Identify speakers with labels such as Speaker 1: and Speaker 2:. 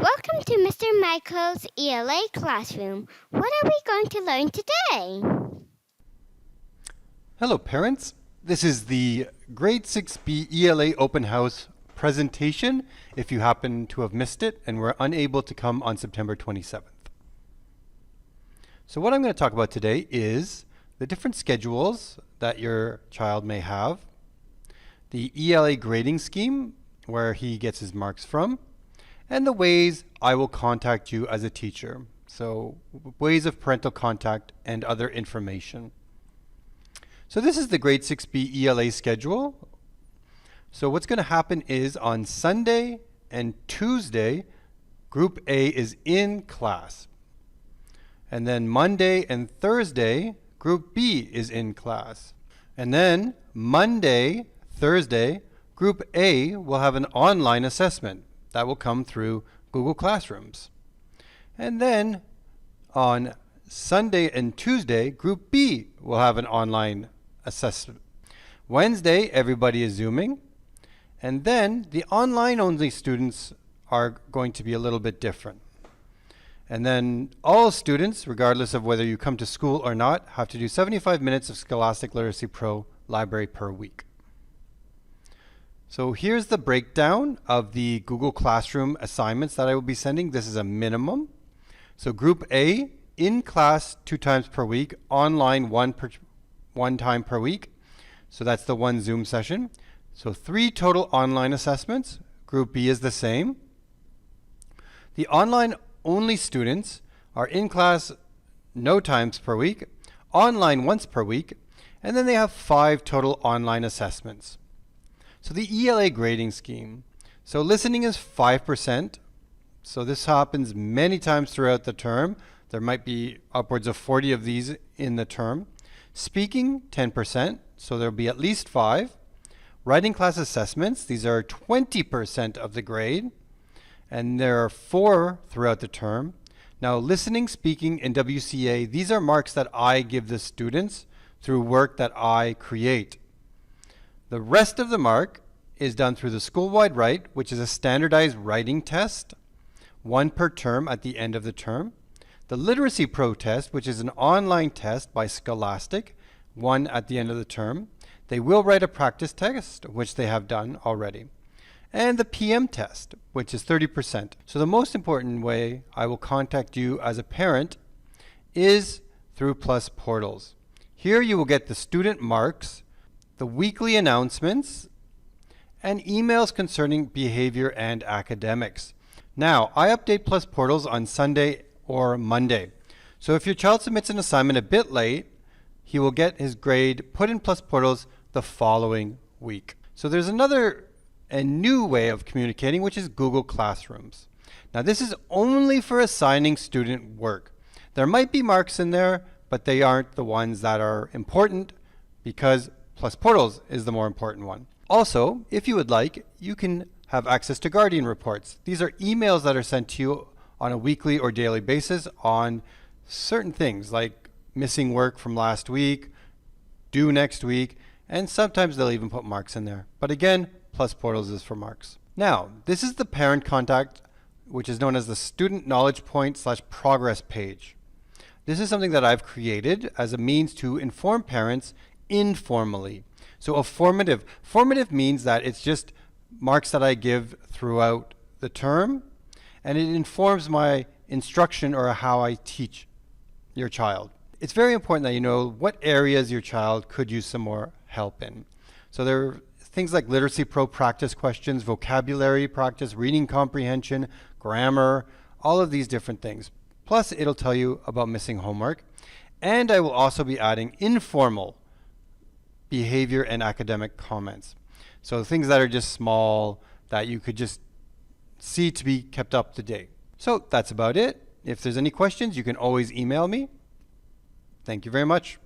Speaker 1: Welcome to Mr. Michael's ELA classroom. What are we going to learn today?
Speaker 2: Hello parents, this is the Grade 6B ELA Open House presentation if you happen to have missed it and were unable to come on September 27th. So what I'm going to talk about today is the different schedules that your child may have, the ELA grading scheme where he gets his marks from, and the ways I will contact you as a teacher. So ways of parental contact and other information. So this is the Grade 6B ELA schedule. So what's going to happen is on Sunday and Tuesday, Group A is in class. And then Monday and Thursday, Group B is in class. And then Monday, Thursday, Group A will have an online assessment that will come through Google Classrooms. And then on Sunday and Tuesday, Group B will have an online assessment. Wednesday, everybody is Zooming. And then the online-only students are going to be a little bit different. And then all students, regardless of whether you come to school or not, have to do 75 minutes of Scholastic Literacy Pro library per week. So here's the breakdown of the Google Classroom assignments that I will be sending. This is a minimum. So Group A, in class 2 times per week, online one time per week. So that's the one Zoom session. So 3 total online assessments. Group B is the same. The online only students are in class no times per week, online once per week, and then they have 5 total online assessments. So the ELA grading scheme. So listening is 5%. So this happens many times throughout the term. There might be upwards of 40 of these in the term. Speaking, 10%. So there'll be at least 5. Writing class assessments, these are 20% of the grade. And there are 4 throughout the term. Now listening, speaking, and WCA, these are marks that I give the students through work that I create. The rest of the mark is done through the school-wide write, which is a standardized writing test, 1 per term at the end of the term. The Literacy Pro test, which is an online test by Scholastic, 1 at the end of the term. They will write a practice test, which they have done already. And the PM test, which is 30%. So the most important way I will contact you as a parent is through Plus Portals. Here you will get the student marks, the weekly announcements, and emails concerning behavior and academics. Now, I update Plus Portals on Sunday or Monday. So if your child submits an assignment a bit late, he will get his grade put in Plus Portals the following week. So there's another and new way of communicating, which is Google Classrooms. Now this is only for assigning student work. There might be marks in there, but they aren't the ones that are important because Plus Portals is the more important one. Also, if you would like, you can have access to Guardian reports. These are emails that are sent to you on a weekly or daily basis on certain things like missing work from last week, due next week, and sometimes they'll even put marks in there. But again, Plus Portals is for marks. Now, this is the parent contact, which is known as the Student Knowledge Point / Progress page. This is something that I've created as a means to inform parents informally. So a formative means that it's just marks that I give throughout the term, and it informs my instruction or how I teach your child. It's very important that you know what areas your child could use some more help in. So there are things like Literacy Pro practice questions, vocabulary practice, reading comprehension, grammar, all of these different things. Plus, it'll tell you about missing homework. And I will also be adding informal behavior and academic comments. So things that are just small that you could just see to be kept up to date. So that's about it. If there's any questions, you can always email me. Thank you very much.